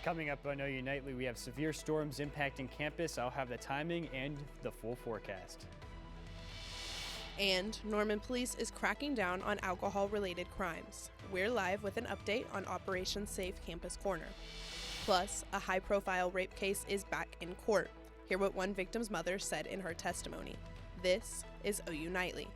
Coming up on OU Nightly, we have severe storms impacting campus. I'll have the timing and the full forecast. And Norman Police is cracking down on alcohol-related crimes. We're live with an update on Operation Safe Campus Corner. Plus, a high-profile rape case is back in court. Hear what one victim's mother said in her testimony. This is OU Nightly.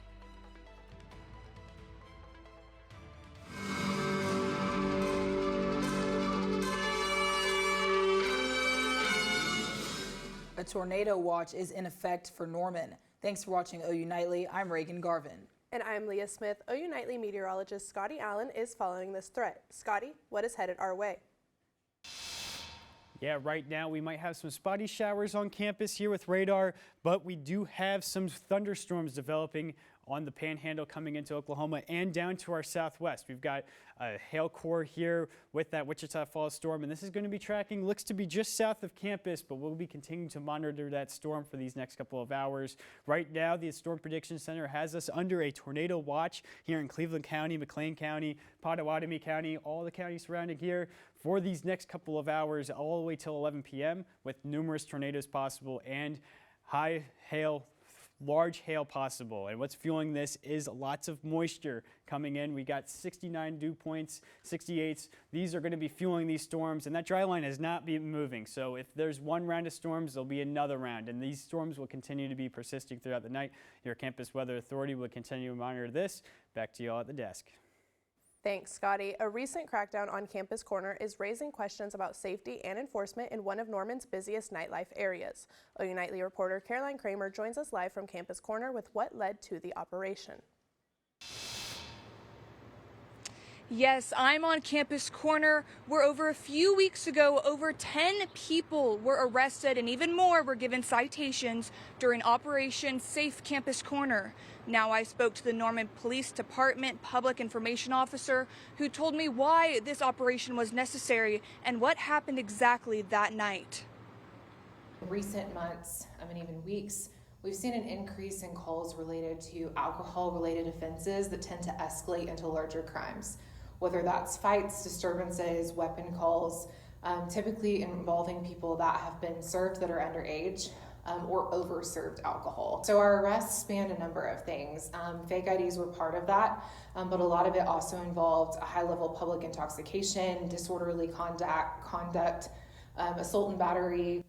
A tornado watch is in effect for Norman. Thanks for watching OU Nightly. I'm Reagan Garvin. And I'm Leah Smith. OU Nightly meteorologist Scotty Allen is following this threat. Scotty, what is headed our way? Yeah, right now we might have some spotty showers on campus here with radar, but we do have some thunderstorms developing on the panhandle coming into Oklahoma and down to our southwest. We've got a hail core here with that Wichita Falls storm, and this is going to be tracking, looks to be just south of campus, but we'll be continuing to monitor that storm for these next couple of hours. Right now, the Storm Prediction Center has us under a tornado watch here in Cleveland County, McLean County, Pottawatomie County, all the counties surrounding here for these next couple of hours all the way till 11 p.m. with numerous tornadoes possible and high hail, large hail possible. And what's fueling this is lots of moisture coming in. We got 69 dew points, 68s. These are going to be fueling these storms, and that dry line has not been moving. So if there's one round of storms, there'll be another round, and these storms will continue to be persisting throughout the night. Your Campus Weather Authority will continue to monitor this. Back to you all at the desk. Thanks, Scotty. A recent crackdown on Campus Corner is raising questions about safety and enforcement in one of Norman's busiest nightlife areas. OU Nightly reporter Caroline Kramer joins us live from Campus Corner with what led to the operation. Yes, I'm on Campus Corner, where over a few weeks ago, over 10 people were arrested and even more were given citations during Operation Safe Campus Corner. Now I spoke to the Norman Police Department Public Information Officer, who told me why this operation was necessary and what happened exactly that night. In recent months, even weeks, we've seen an increase in calls related to alcohol-related offenses that tend to escalate into larger crimes. Whether that's fights, disturbances, weapon calls, typically involving people that have been served that are underage or overserved alcohol. So our arrests spanned a number of things. Fake IDs were part of that, but a lot of it also involved a high-level public intoxication, disorderly conduct, assault and battery.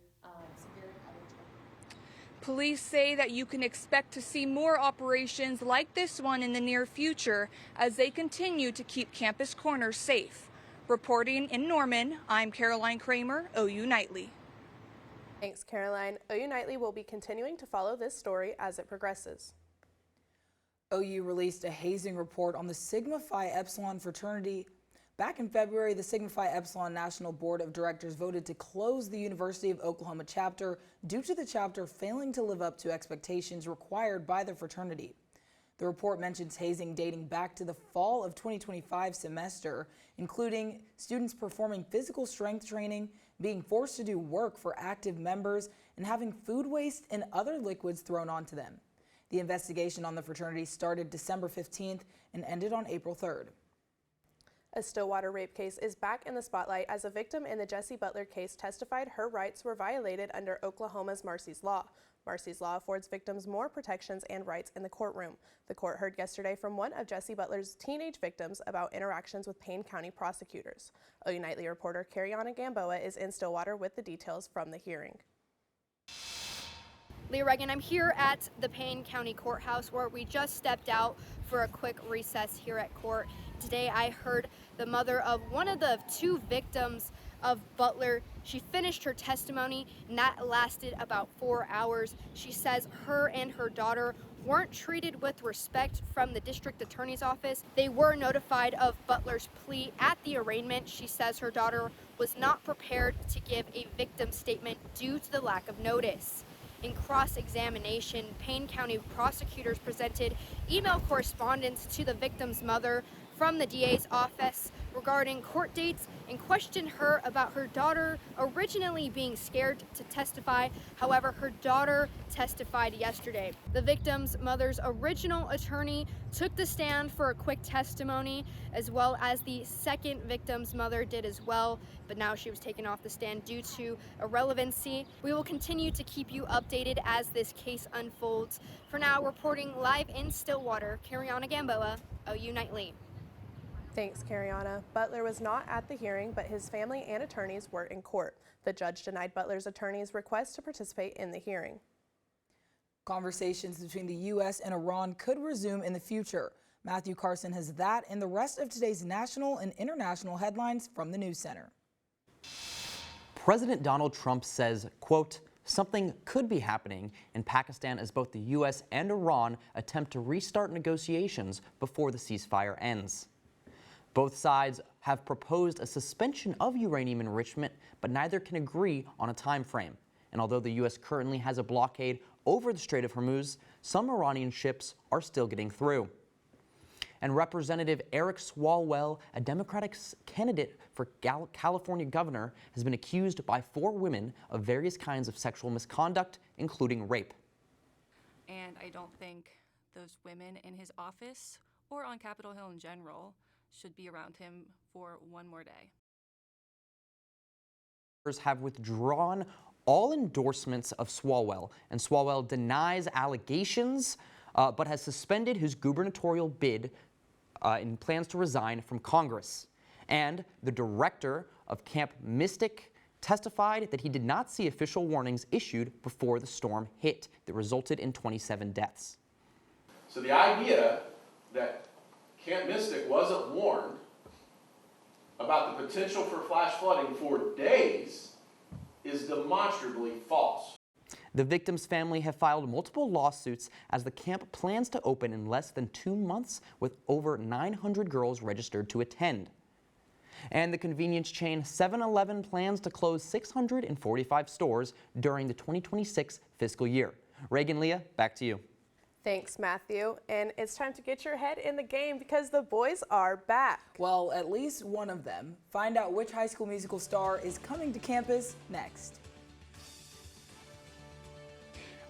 Police say that you can expect to see more operations like this one in the near future as they continue to keep Campus Corner safe. Reporting in Norman, I'm Caroline Kramer, OU Nightly. Thanks, Caroline. OU Nightly will be continuing to follow this story as it progresses. OU released a hazing report on the Sigma Phi Epsilon fraternity. Back in February, the Sigma Phi Epsilon National Board of Directors voted to close the University of Oklahoma chapter due to the chapter failing to live up to expectations required by the fraternity. The report mentions hazing dating back to the fall of 2025 semester, including students performing physical strength training, being forced to do work for active members, and having food waste and other liquids thrown onto them. The investigation on the fraternity started December 15th and ended on April 3rd. A Stillwater rape case is back in the spotlight as a victim in the Jessie Butler case testified her rights were violated under Oklahoma's Marsy's Law. Marsy's Law affords victims more protections and rights in the courtroom. The court heard yesterday from one of Jessie Butler's teenage victims about interactions with Payne County prosecutors. OU Nightly reporter Cariana Gamboa is in Stillwater with the details from the hearing. Leah Reagan, I'm here at the Payne County Courthouse where we just stepped out for a quick recess here at court. Today I heard the mother of one of the two victims of Butler. She finished her testimony and that lasted about 4 hours. She says her and her daughter weren't treated with respect from the district attorney's office. They were notified of Butler's plea at the arraignment. She says her daughter was not prepared to give a victim statement due to the lack of notice. In cross-examination, Payne County prosecutors presented email correspondence to the victim's mother from the DA's office regarding court dates and questioned her about her daughter originally being scared to testify. However, her daughter testified yesterday. The victim's mother's original attorney took the stand for a quick testimony, as well as the second victim's mother did as well, but now she was taken off the stand due to irrelevancy. We will continue to keep you updated as this case unfolds. For now, reporting live in Stillwater, Cariana Gamboa, OU Nightly. Thanks, Cariana. Butler was not at the hearing, but his family and attorneys were in court. The judge denied Butler's attorney's request to participate in the hearing. Conversations between the U.S. and Iran could resume in the future. Matthew Carson has that and the rest of today's national and international headlines from the News Center. President Donald Trump says, quote, something could be happening in Pakistan as both the U.S. and Iran attempt to restart negotiations before the ceasefire ends. Both sides have proposed a suspension of uranium enrichment, but neither can agree on a time frame. And although the U.S. currently has a blockade over the Strait of Hormuz, some Iranian ships are still getting through. And Representative Eric Swalwell, a Democratic candidate for California governor, has been accused by 4 women of various kinds of sexual misconduct, including rape. And I don't think those women in his office or on Capitol Hill in general should be around him for one more day. Have withdrawn all endorsements of Swalwell, and Swalwell denies allegations, but has suspended his gubernatorial bid and plans to resign from Congress. And the director of Camp Mystic testified that he did not see official warnings issued before the storm hit that resulted in 27 deaths. So the idea that Camp Mystic wasn't warned about the potential for flash flooding for days is demonstrably false. The victim's family have filed multiple lawsuits as the camp plans to open in less than 2 months with over 900 girls registered to attend. And the convenience chain 7-Eleven plans to close 645 stores during the 2026 fiscal year. Reagan, Leah, back to you. Thanks, Matthew. And it's time to get your head in the game because the boys are back. Well, at least one of them. Find out which High School Musical star is coming to campus next.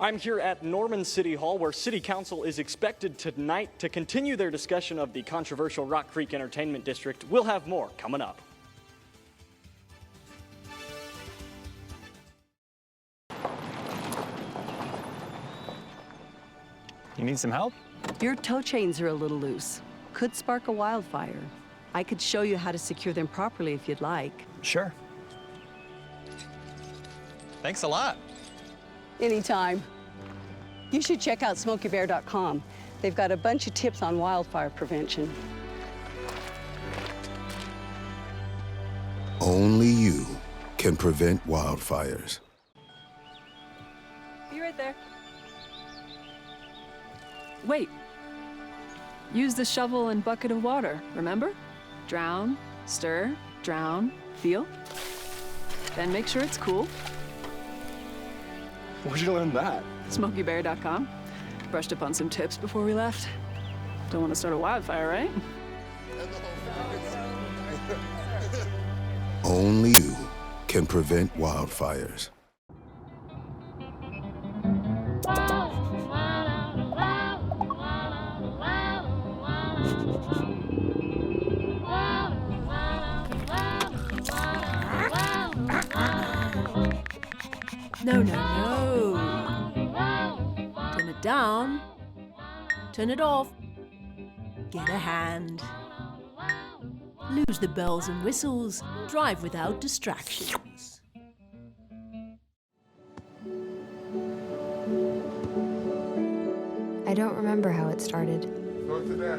I'm here at Norman City Hall, where City Council is expected tonight to continue their discussion of the controversial Rock Creek Entertainment District. We'll have more coming up. You need some help? Your tow chains are a little loose. Could spark a wildfire. I could show you how to secure them properly if you'd like. Sure. Thanks a lot. Anytime. You should check out SmokeyBear.com. They've got a bunch of tips on wildfire prevention. Only you can prevent wildfires. Be right there. Wait. Use the shovel and bucket of water, remember? Drown, stir, drown, feel. Then make sure it's cool. Where'd you learn that? SmokeyBear.com. Brushed up on some tips before we left. Don't want to start a wildfire, right? Only you can prevent wildfires. No, no, no. Turn it down. Turn it off. Get a hand. Lose the bells and whistles. Drive without distractions. I don't remember how it started. Go to that.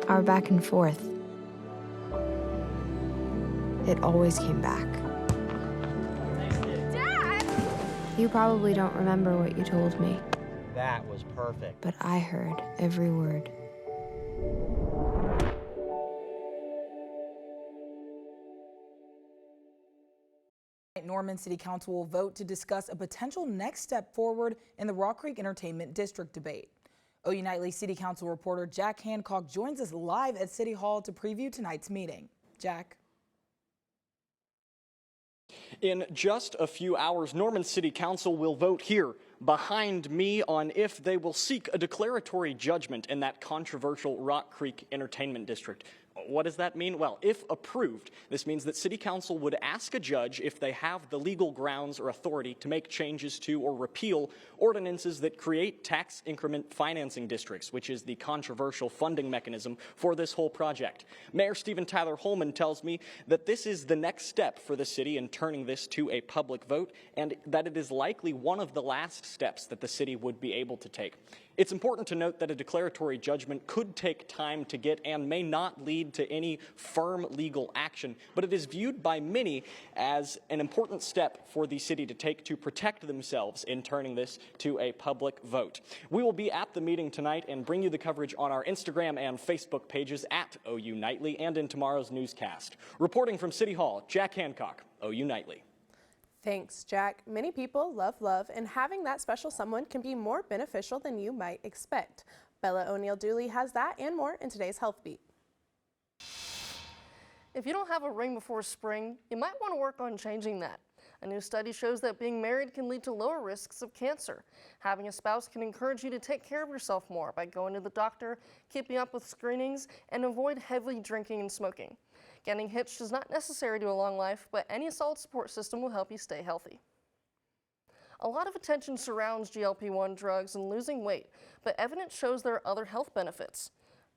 Our back and forth. It always came back. Dad! You probably don't remember what you told me, That was perfect. but I heard every word. Norman City Council will vote to discuss a potential next step forward in the Rock Creek Entertainment District debate. OU Nightly City Council reporter Jack Hancock joins us live at City Hall to preview tonight's meeting. Jack. In just a few hours, Norman City Council will vote here behind me on if they will seek a declaratory judgment in that controversial Rock Creek Entertainment District. What does that mean? Well, if approved, this means that City Council would ask a judge if they have the legal grounds or authority to make changes to or repeal ordinances that create tax increment financing districts, which is the controversial funding mechanism for this whole project. Mayor Stephen Tyler Holman tells me that this is the next step for the city in turning this to a public vote, and that it is likely one of the last steps that the city would be able to take. It's important to note that a declaratory judgment could take time to get and may not lead to any firm legal action, but it is viewed by many as an important step for the city to take to protect themselves in turning this to a public vote. We will be at the meeting tonight and bring you the coverage on our Instagram and Facebook pages at OU Nightly and in tomorrow's newscast. Reporting from City Hall, Jack Hancock, OU Nightly. Thanks, Jack. Many people love love, and having that special someone can be more beneficial than you might expect. Bella O'Neill-Dooley has that and more in today's Health Beat. If you don't have a ring before spring, you might want to work on changing that. A new study shows that being married can lead to lower risks of cancer. Having a spouse can encourage you to take care of yourself more by going to the doctor, keeping up with screenings, and avoid heavily drinking and smoking. Getting hitched is not necessary to a long life, but any solid support system will help you stay healthy. A lot of attention surrounds GLP-1 drugs and losing weight, but evidence shows there are other health benefits.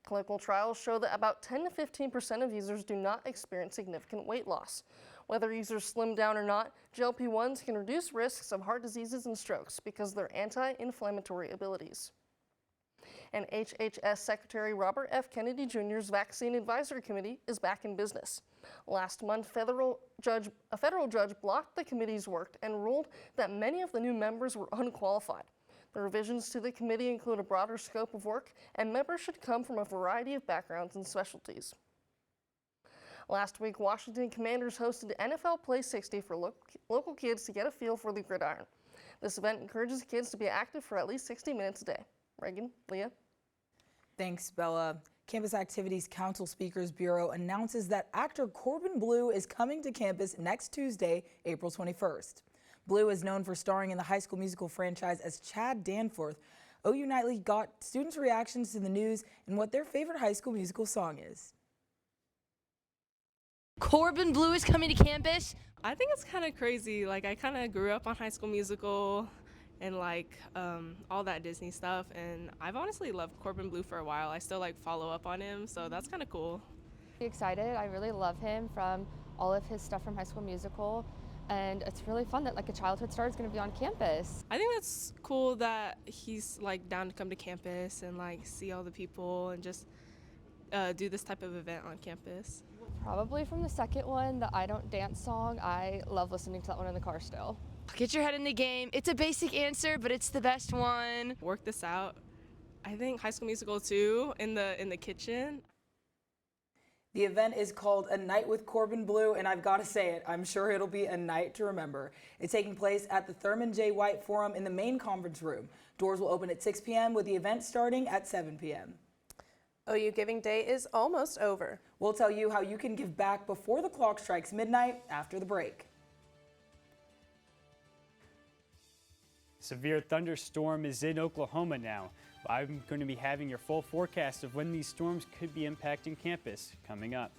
Clinical trials show that about 10 to 15% of users do not experience significant weight loss. Whether users slim down or not, GLP-1s can reduce risks of heart diseases and strokes because of their anti-inflammatory abilities. And HHS Secretary Robert F. Kennedy Jr.'s Vaccine Advisory Committee is back in business. Last month, a federal judge blocked the committee's work and ruled that many of the new members were unqualified. The revisions to the committee include a broader scope of work, and members should come from a variety of backgrounds and specialties. Last week, Washington Commanders hosted NFL Play 60 for local kids to get a feel for the gridiron. This event encourages kids to be active for at least 60 minutes a day. Reagan, Leah. Thanks, Bella. Campus Activities Council Speakers Bureau announces that actor Corbin Bleu is coming to campus next Tuesday, April 21st. Bleu is known for starring in the High School Musical franchise as Chad Danforth. OU Nightly got students' reactions to the news and what their favorite High School Musical song is. Corbin Bleu is coming to campus? I think it's kind of crazy. Like, I kind of grew up on High School Musical and all that Disney stuff, and I've honestly loved Corbin Bleu for a while. I still follow up on him, so that's kind of cool. Excited. I really love him from all of his stuff from High School Musical, and it's really fun that a childhood star is going to be on campus. I think that's cool that he's down to come to campus and see all the people and just do this type of event on campus. Probably from the second one, the I Don't Dance song. I love listening to that one in the car still. Get your head in the game. It's a basic answer, but it's the best one. Work this out. I think High School Musical 2 in the kitchen. The event is called A Night with Corbin Bleu, and I've got to say it, I'm sure it'll be a night to remember. It's taking place at the Thurman J. White Forum in the main conference room. Doors will open at 6 p.m. with the event starting at 7 p.m. OU Giving Day is almost over. We'll tell you how you can give back before the clock strikes midnight after the break. Severe thunderstorm is in Oklahoma now. I'm going to be having your full forecast of when these storms could be impacting campus coming up.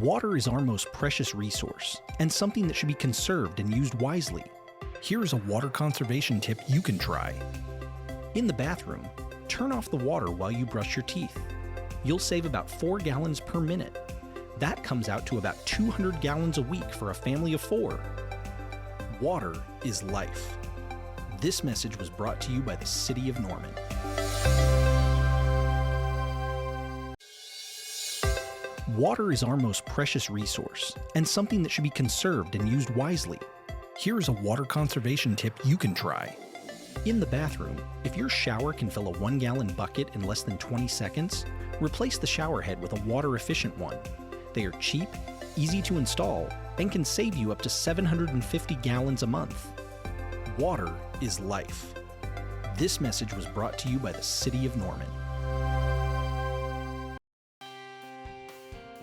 Water is our most precious resource and something that should be conserved and used wisely. Here is a water conservation tip you can try. In the bathroom, turn off the water while you brush your teeth. You'll save about 4 gallons per minute. That comes out to about 200 gallons a week for a family of 4. Water is life. This message was brought to you by the City of Norman. Water is our most precious resource and something that should be conserved and used wisely. Here is a water conservation tip you can try. In the bathroom, if your shower can fill a 1-gallon bucket in less than 20 seconds, replace the shower head with a water-efficient one. They are cheap, easy to install, and can save you up to 750 gallons a month. Water is life. This message was brought to you by the City of Norman.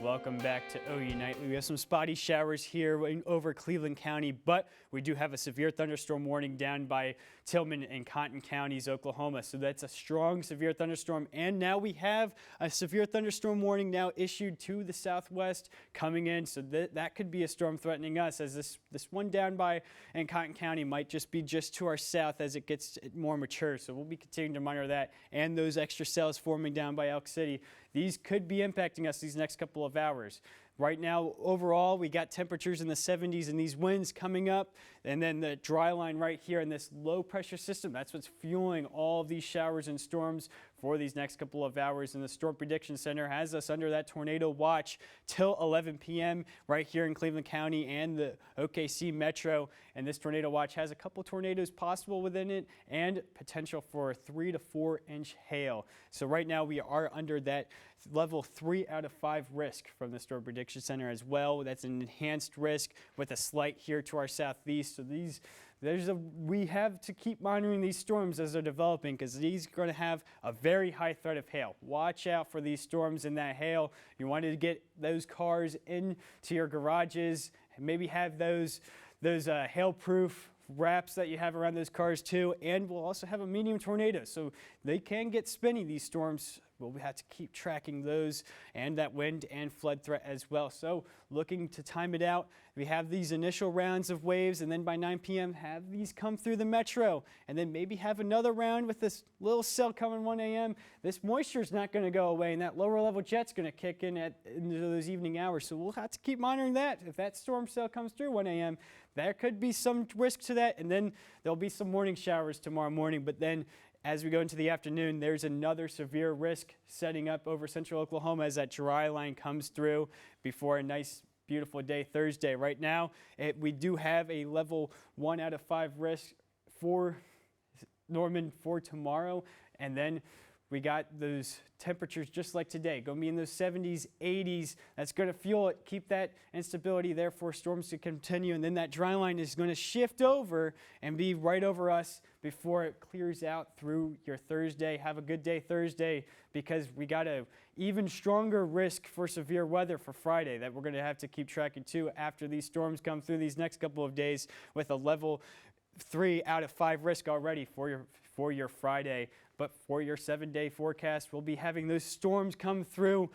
Welcome back to OU Nightly. We have some spotty showers here over Cleveland County, but we do have a severe thunderstorm warning down by Tillman and Cotton counties, Oklahoma. So that's a strong severe thunderstorm. And now we have a severe thunderstorm warning now issued to the southwest coming in. So that could be a storm threatening us, as this one down by in Cotton County might just be just to our south as it gets more mature. So we'll be continuing to monitor that and those extra cells forming down by Elk City. These could be impacting us these next couple of hours. Right now, overall, we got temperatures in the 70s and these winds coming up. And then the dry line right here in this low pressure system, that's what's fueling all of these showers and storms for these next couple of hours. And the Storm Prediction Center has us under that tornado watch till 11 p.m. right here in Cleveland County and the OKC Metro. And this tornado watch has a couple tornadoes possible within it and potential for a 3 to 4 inch hail. So right now we are under that level 3 out of 5 risk from the Storm Prediction Center as well. That's an enhanced risk with a slight here to our southeast. So we have to keep monitoring these storms as they're developing, because these are going to have a very high threat of hail. Watch out for these storms and that hail. You want to get those cars into your garages and maybe have those hail-proof wraps that you have around those cars too. And we'll also have a medium tornado, so they can get spinny, these storms. We'll have to keep tracking those and that wind and flood threat as well. So looking to time it out, we have these initial rounds of waves, and then by 9 p.m. have these come through the metro, and then maybe have another round with this little cell coming 1 a.m. This moisture is not going to go away, and that lower level jet's going to kick in into those evening hours. So we'll have to keep monitoring that. If that storm cell comes through 1 a.m., there could be some risk to that, and then there'll be some morning showers tomorrow morning. But then as we go into the afternoon, there's another severe risk setting up over central Oklahoma as that dry line comes through before a nice, beautiful day Thursday. Right now, we do have a level 1 out of 5 risk for Norman for tomorrow. And then we got those temperatures just like today, going to be in those 70s, 80s. That's going to fuel it, keep that instability there for storms to continue. And then that dry line is going to shift over and be right over us before it clears out through your Thursday. Have a good day Thursday, because we got a even stronger risk for severe weather for Friday that we're going to have to keep tracking too after these storms come through these next couple of days, with a level 3 out of 5 risk already for your Friday. But for your 7-day forecast, we'll be having those storms come through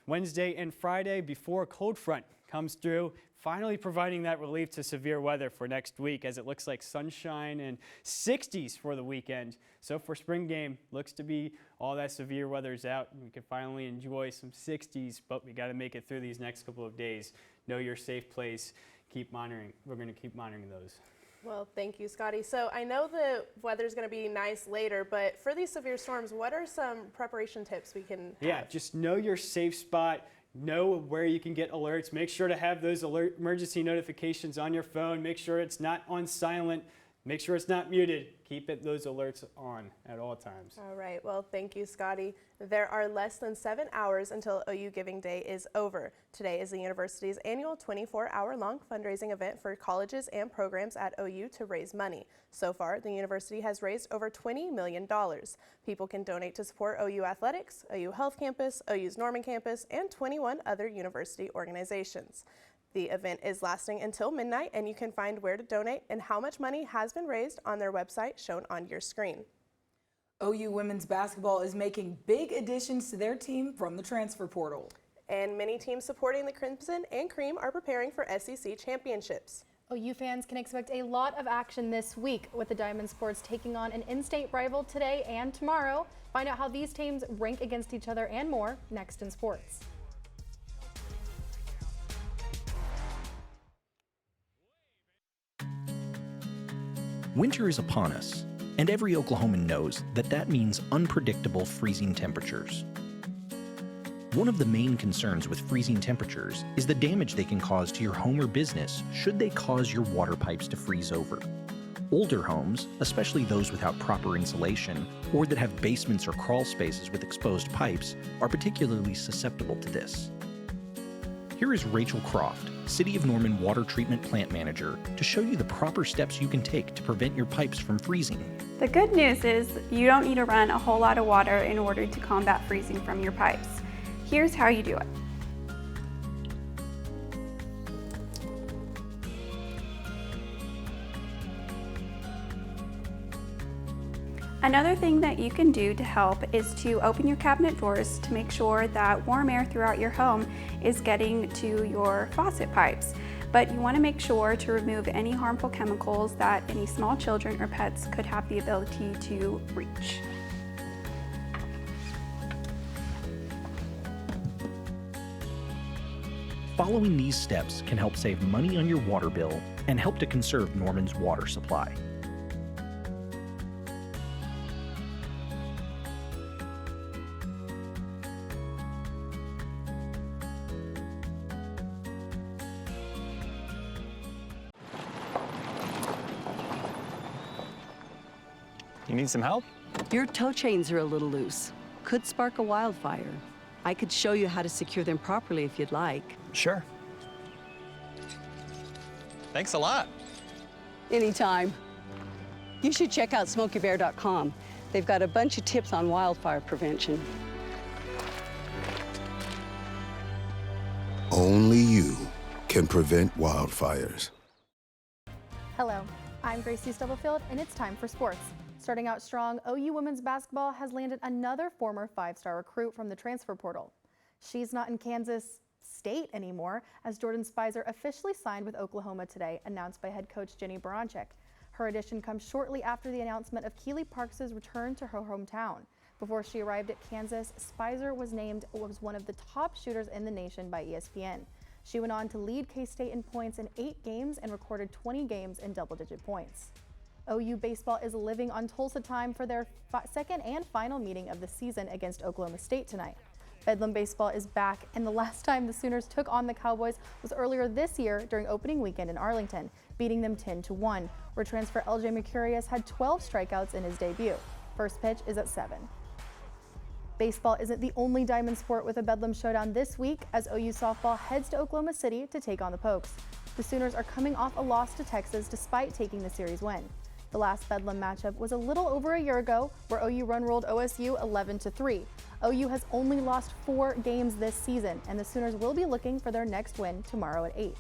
Wednesday and Friday before a cold front comes through, finally providing that relief to severe weather for next week, as it looks like sunshine and 60s for the weekend. So for spring game, looks to be all that severe weather's out, and we can finally enjoy some 60s, but we got to make it through these next couple of days. Know your safe place. Keep monitoring. We're going to keep monitoring those. Well, thank you, Scotty. So I know the weather's going to be nice later, but for these severe storms, what are some preparation tips we can have? Yeah, just know your safe spot. Know where you can get alerts. Make sure to have those emergency notifications on your phone. Make sure it's not on silent. Make sure it's not muted. Keep those alerts on at all times. All right. Well, thank you, Scotty. There are less than 7 hours until OU Giving Day is over. Today is the university's annual 24-hour-long fundraising event for colleges and programs at OU to raise money. So far, the university has raised over $20 million. People can donate to support OU Athletics, OU Health Campus, OU's Norman Campus, and 21 other university organizations. The event is lasting until midnight, and you can find where to donate and how much money has been raised on their website shown on your screen. OU women's basketball is making big additions to their team from the transfer portal. And many teams supporting the Crimson and Cream are preparing for SEC championships. OU fans can expect a lot of action this week with the Diamond Sports taking on an in-state rival today and tomorrow. Find out how these teams rank against each other and more next in sports. Winter is upon us, and every Oklahoman knows that that means unpredictable freezing temperatures. One of the main concerns with freezing temperatures is the damage they can cause to your home or business should they cause your water pipes to freeze over. Older homes, especially those without proper insulation or that have basements or crawl spaces with exposed pipes, are particularly susceptible to this. Here is Rachel Croft, City of Norman Water Treatment Plant Manager, to show you the proper steps you can take to prevent your pipes from freezing. The good news is you don't need to run a whole lot of water in order to combat freezing from your pipes. Here's how you do it. Another thing that you can do to help is to open your cabinet drawers to make sure that warm air throughout your home is getting to your faucet pipes. But you want to make sure to remove any harmful chemicals that any small children or pets could have the ability to reach. Following these steps can help save money on your water bill and help to conserve Norman's water supply. You need some help? Your tow chains are a little loose. Could spark a wildfire. I could show you how to secure them properly if you'd like. Sure. Thanks a lot. Anytime. You should check out SmokeyBear.com. They've got a bunch of tips on wildfire prevention. Only you can prevent wildfires. Hello, I'm Gracie Stubblefield, and it's time for sports. Starting out strong, OU women's basketball has landed another former five-star recruit from the transfer portal. She's not in Kansas State anymore, as Jordan Spicer officially signed with Oklahoma today, announced by head coach Jenny Baranczyk. Her addition comes shortly after the announcement of Keely Parks' return to her hometown. Before she arrived at Kansas, Spicer was named one of the top shooters in the nation by ESPN. She went on to lead K-State in points in 8 games and recorded 20 games in double-digit points. OU baseball is living on Tulsa time for their second and final meeting of the season against Oklahoma State tonight. Bedlam baseball is back, and the last time the Sooners took on the Cowboys was earlier this year during opening weekend in Arlington, beating them 10-1, where transfer LJ Mercurius had 12 strikeouts in his debut. First pitch is at 7. Baseball isn't the only diamond sport with a Bedlam showdown this week, as OU softball heads to Oklahoma City to take on the Pokes. The Sooners are coming off a loss to Texas despite taking the series win. The last Bedlam matchup was a little over a year ago, where OU run-rolled OSU 11-3. OU has only lost 4 games this season, and the Sooners will be looking for their next win tomorrow at 8.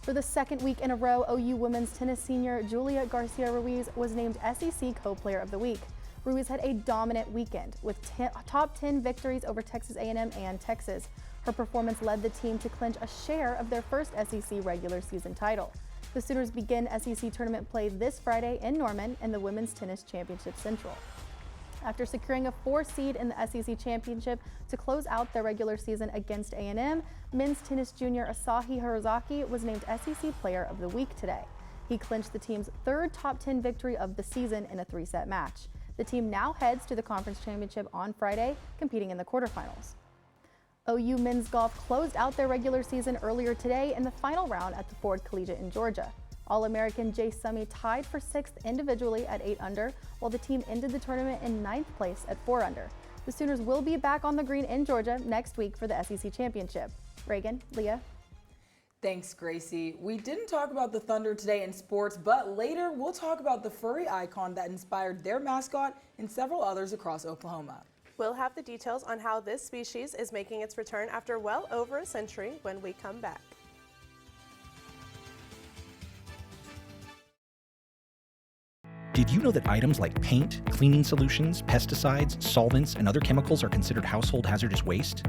For the second week in a row, OU women's tennis senior Julia Garcia-Ruiz was named SEC Co-Player of the Week. Ruiz had a dominant weekend with top 10 victories over Texas A&M and Texas. Her performance led the team to clinch a share of their first SEC regular season title. The Sooners begin SEC tournament play this Friday in Norman in the Women's Tennis Championship Central. After securing a 4 seed in the SEC Championship to close out their regular season against A&M, men's tennis junior Asahi Hirozaki was named SEC Player of the Week today. He clinched the team's 3rd top 10 victory of the season in a 3-set match. The team now heads to the conference championship on Friday, competing in the quarterfinals. OU men's golf closed out their regular season earlier today in the final round at the Ford Collegiate in Georgia. All-American Jay Summey tied for 6th individually at 8 under, while the team ended the tournament in 9th place at 4 under. The Sooners will be back on the green in Georgia next week for the SEC Championship. Reagan, Leah. Thanks, Gracie. We didn't talk about the Thunder today in sports, but later we'll talk about the furry icon that inspired their mascot and several others across Oklahoma. We'll have the details on how this species is making its return after well over a century when we come back. Did you know that items like paint, cleaning solutions, pesticides, solvents, and other chemicals are considered household hazardous waste?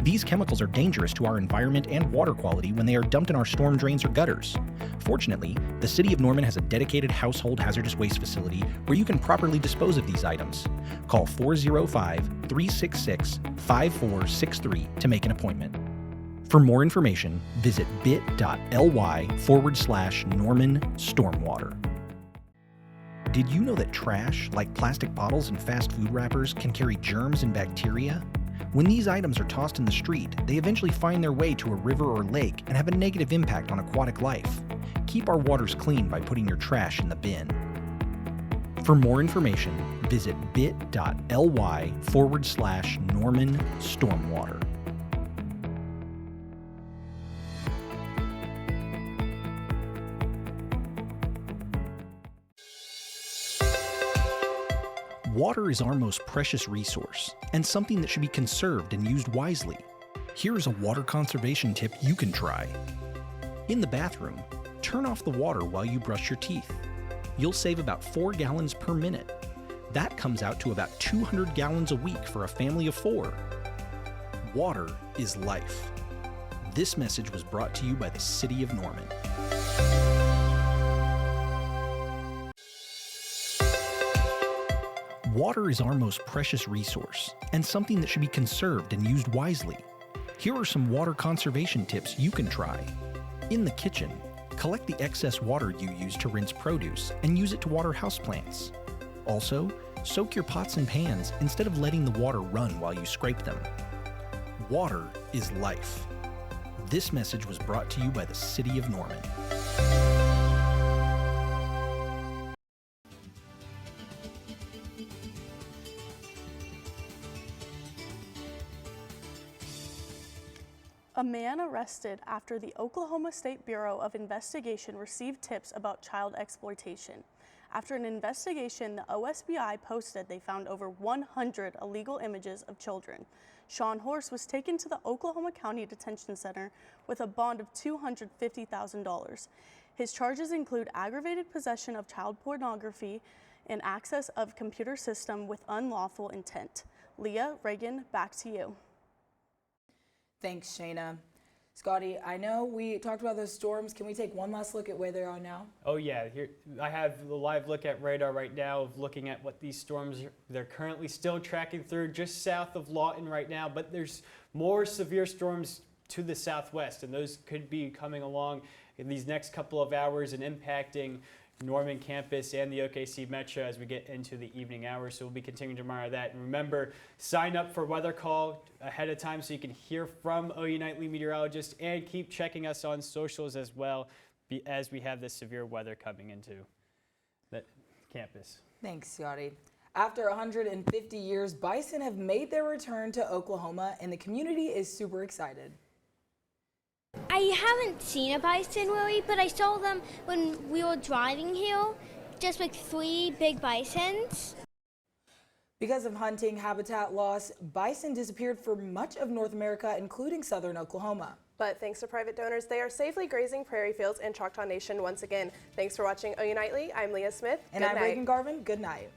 These chemicals are dangerous to our environment and water quality when they are dumped in our storm drains or gutters. Fortunately, the City of Norman has a dedicated household hazardous waste facility where you can properly dispose of these items. Call 405-366-5463 to make an appointment. For more information, visit bit.ly/Norman Stormwater. Did you know that trash, like plastic bottles and fast food wrappers, can carry germs and bacteria? When these items are tossed in the street, they eventually find their way to a river or lake and have a negative impact on aquatic life. Keep our waters clean by putting your trash in the bin. For more information, visit bit.ly/Norman Stormwater. Water is our most precious resource and something that should be conserved and used wisely. Here is a water conservation tip you can try. In the bathroom, turn off the water while you brush your teeth. You'll save about 4 gallons per minute. That comes out to about 200 gallons a week for a family of 4. Water is life. This message was brought to you by the City of Norman. Water is our most precious resource and something that should be conserved and used wisely. Here are some water conservation tips you can try. In the kitchen, collect the excess water you use to rinse produce and use it to water houseplants. Also, soak your pots and pans instead of letting the water run while you scrape them. Water is life. This message was brought to you by the City of Norman. A man arrested after the Oklahoma State Bureau of Investigation received tips about child exploitation. After an investigation, the OSBI posted they found over 100 illegal images of children. Sean Horse was taken to the Oklahoma County Detention Center with a bond of $250,000. His charges include aggravated possession of child pornography and access of computer system with unlawful intent. Leah, Reagan, back to you. Thanks, Shayna. Scotty, I know we talked about those storms. Can we take one last look at where they are now? Oh yeah, here I have the live look at radar right now of looking at what these storms they're currently still tracking through just south of Lawton right now, but there's more severe storms to the southwest, and those could be coming along in these next couple of hours and impacting Norman campus and the OKC Metro as we get into the evening hours. So we'll be continuing to monitor that. And remember, sign up for Weather Call ahead of time so you can hear from OU Nightly meteorologists, and keep checking us on socials as well as we have this severe weather coming into the campus. Thanks, Scotty. After 150 years, bison have made their return to Oklahoma, and the community is super excited. I haven't seen a bison really, but I saw them when we were driving here, just like 3 big bisons. Because of hunting habitat loss, bison disappeared for much of North America, including southern Oklahoma. But thanks to private donors, they are safely grazing prairie fields in Choctaw Nation once again. Thanks for watching OU Nightly. I'm Leah Smith. And I'm Reagan Garvin. Good night.